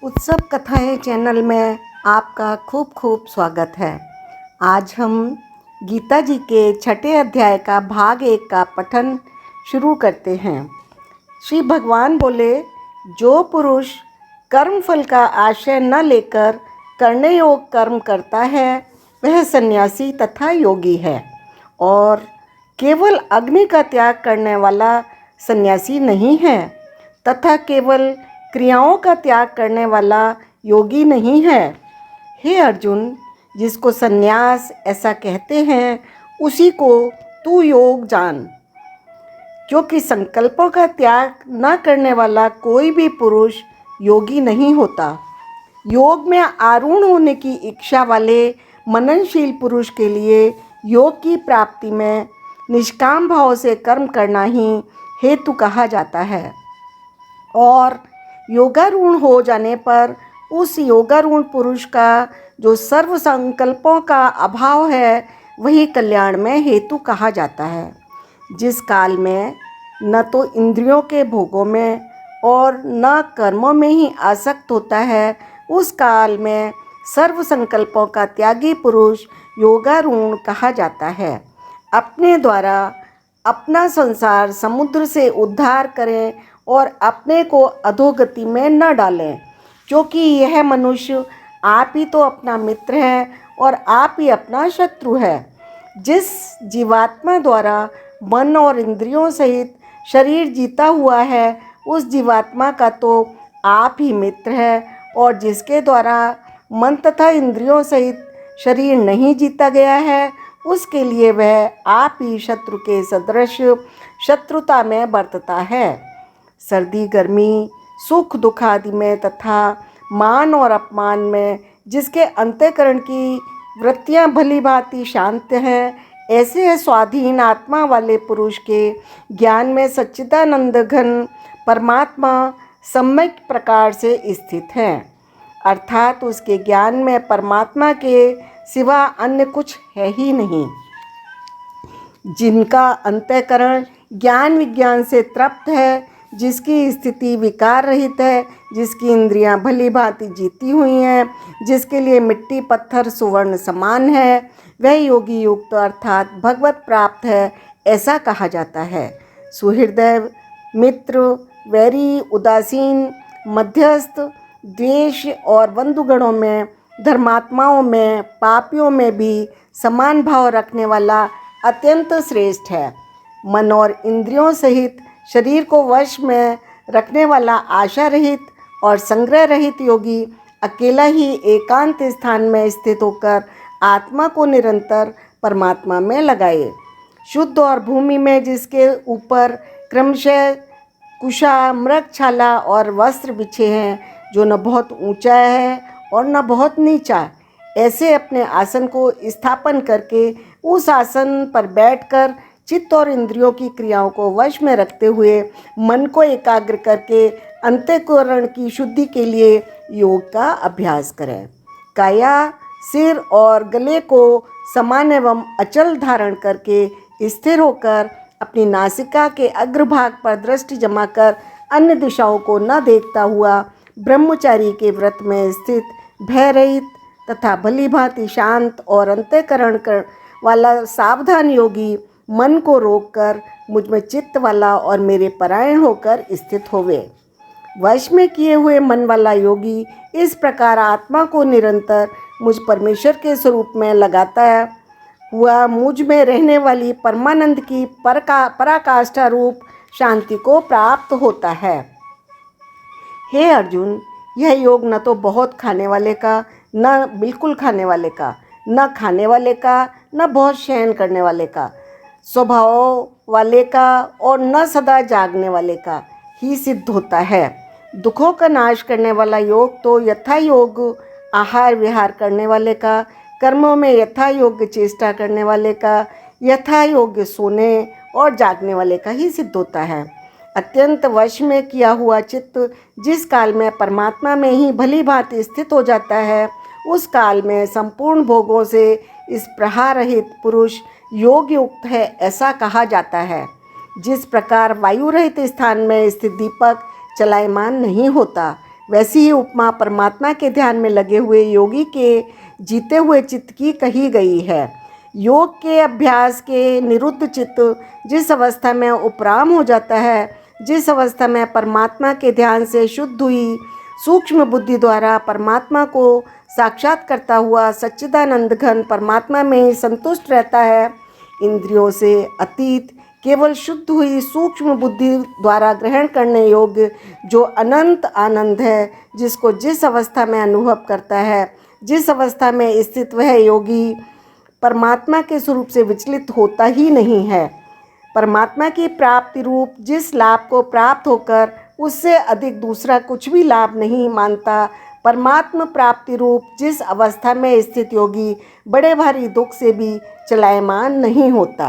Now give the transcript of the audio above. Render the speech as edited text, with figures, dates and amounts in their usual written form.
उत्सव कथाएं चैनल में आपका खूब खूब स्वागत है। आज हम गीता जी के 6ठे अध्याय का भाग 1 का पठन शुरू करते हैं। श्री भगवान बोले, जो पुरुष कर्म फल का आश्रय न लेकर करने योग कर्म करता है वह सन्यासी तथा योगी है, और केवल अग्नि का त्याग करने वाला सन्यासी नहीं है तथा केवल क्रियाओं का त्याग करने वाला योगी नहीं है। हे अर्जुन, जिसको सन्यास ऐसा कहते हैं उसी को तू योग जान, क्योंकि संकल्पों का त्याग न करने वाला कोई भी पुरुष योगी नहीं होता। योग में आरूढ़ होने की इच्छा वाले मननशील पुरुष के लिए योग की प्राप्ति में निष्काम भाव से कर्म करना ही हेतु कहा जाता है, और योगारूढ़ हो जाने पर उस योगारूढ़ पुरुष का जो सर्व संकल्पों का अभाव है वही कल्याण में हेतु कहा जाता है। जिस काल में न तो इंद्रियों के भोगों में और न कर्मों में ही आसक्त होता है, उस काल में सर्व संकल्पों का त्यागी पुरुष योगारूढ़ कहा जाता है। अपने द्वारा अपना संसार समुद्र से उद्धार करें और अपने को अधोगति में न डालें, क्योंकि यह मनुष्य आप ही तो अपना मित्र है और आप ही अपना शत्रु है। जिस जीवात्मा द्वारा मन और इंद्रियों सहित शरीर जीता हुआ है उस जीवात्मा का तो आप ही मित्र है, और जिसके द्वारा मन तथा इंद्रियों सहित शरीर नहीं जीता गया है उसके लिए वह आप ही शत्रु के सदृश शत्रुता में बरतता है। सर्दी गर्मी सुख दुख आदि में तथा मान और अपमान में जिसके अंतःकरण की वृत्तियां भली भांति शांत हैं, ऐसे स्वाधीन आत्मा वाले पुरुष के ज्ञान में सच्चिदानंद घन परमात्मा सम्यक प्रकार से स्थित हैं, अर्थात उसके ज्ञान में परमात्मा के सिवा अन्य कुछ है ही नहीं। जिनका अंतःकरण ज्ञान विज्ञान से तृप्त है, जिसकी स्थिति विकार रहित है, जिसकी इंद्रियां भली भांति जीती हुई हैं, जिसके लिए मिट्टी पत्थर सुवर्ण समान है, वह योगी युक्त अर्थात भगवत प्राप्त है, ऐसा कहा जाता है। सुहृदय, मित्र, वैरी, उदासीन, मध्यस्थ, द्वेष और बंधुगणों में, धर्मात्माओं में, पापियों में भी समान भाव रखने वाला अत्यंत श्रेष्ठ है। मन और इंद्रियों सहित शरीर को वश में रखने वाला आशा रहित और संग्रह रहित योगी अकेला ही एकांत स्थान में स्थित होकर आत्मा को निरंतर परमात्मा में लगाए। शुद्ध और भूमि में जिसके ऊपर क्रमशः कुशा, मृगछाला और वस्त्र बिछे हैं, जो न बहुत ऊंचा है और न बहुत नीचा, ऐसे अपने आसन को स्थापन करके उस आसन पर बैठकर चित्त और इंद्रियों की क्रियाओं को वश में रखते हुए मन को एकाग्र करके अंतःकरण की शुद्धि के लिए योग का अभ्यास करें। काया, सिर और गले को समान एवं अचल धारण करके स्थिर होकर अपनी नासिका के अग्रभाग पर दृष्टि जमाकर अन्य दिशाओं को न देखता हुआ ब्रह्मचारी के व्रत में स्थित भय रहित तथा भली भांति शांत और अंतःकरण वाला सावधान योगी मन को रोककर मुझ में चित्त वाला और मेरे परायण होकर स्थित होवे। वश में किए हुए मन वाला योगी इस प्रकार आत्मा को निरंतर मुझ परमेश्वर के स्वरूप में लगाता हुआ मुझ में रहने वाली परमानंद की पराकाष्ठा रूप शांति को प्राप्त होता है। हे अर्जुन, यह योग न तो बहुत खाने वाले का, न बिल्कुल खाने वाले का, न खाने वाले का, न बहुत शयन करने वाले का, स्वभाव वाले का और न सदा जागने वाले का ही सिद्ध होता है। दुखों का नाश करने वाला योग तो यथा योग आहार विहार करने वाले का, कर्मों में यथा योग्य चेष्टा करने वाले का, यथा योग्य सोने और जागने वाले का ही सिद्ध होता है। अत्यंत वश में किया हुआ चित्त जिस काल में परमात्मा में ही भली भांति स्थित हो जाता है, उस काल में संपूर्ण भोगों से इस प्रहार रहित पुरुष योग युक्त है, ऐसा कहा जाता है। जिस प्रकार वायु रहित स्थान में स्थित दीपक चलायमान नहीं होता, वैसी ही उपमा परमात्मा के ध्यान में लगे हुए योगी के जीते हुए चित्त की कही गई है। योग के अभ्यास के निरुद्ध चित्त जिस अवस्था में उपराम हो जाता है, जिस अवस्था में परमात्मा के ध्यान से शुद्ध हुई सूक्ष्म बुद्धि द्वारा परमात्मा को साक्षात करता हुआ सच्चिदानंद घन परमात्मा में ही संतुष्ट रहता है, इंद्रियों से अतीत केवल शुद्ध हुई सूक्ष्म बुद्धि द्वारा ग्रहण करने योग्य जो अनंत आनंद है, जिसको जिस अवस्था में अनुभव करता है, जिस अवस्था में स्थित वह योगी परमात्मा के स्वरूप से विचलित होता ही नहीं है। परमात्मा की प्राप्ति रूप जिस लाभ को प्राप्त होकर उससे अधिक दूसरा कुछ भी लाभ नहीं मानता, परमात्मा प्राप्ति रूप जिस अवस्था में स्थित योगी बड़े भारी दुख से भी चलायमान नहीं होता।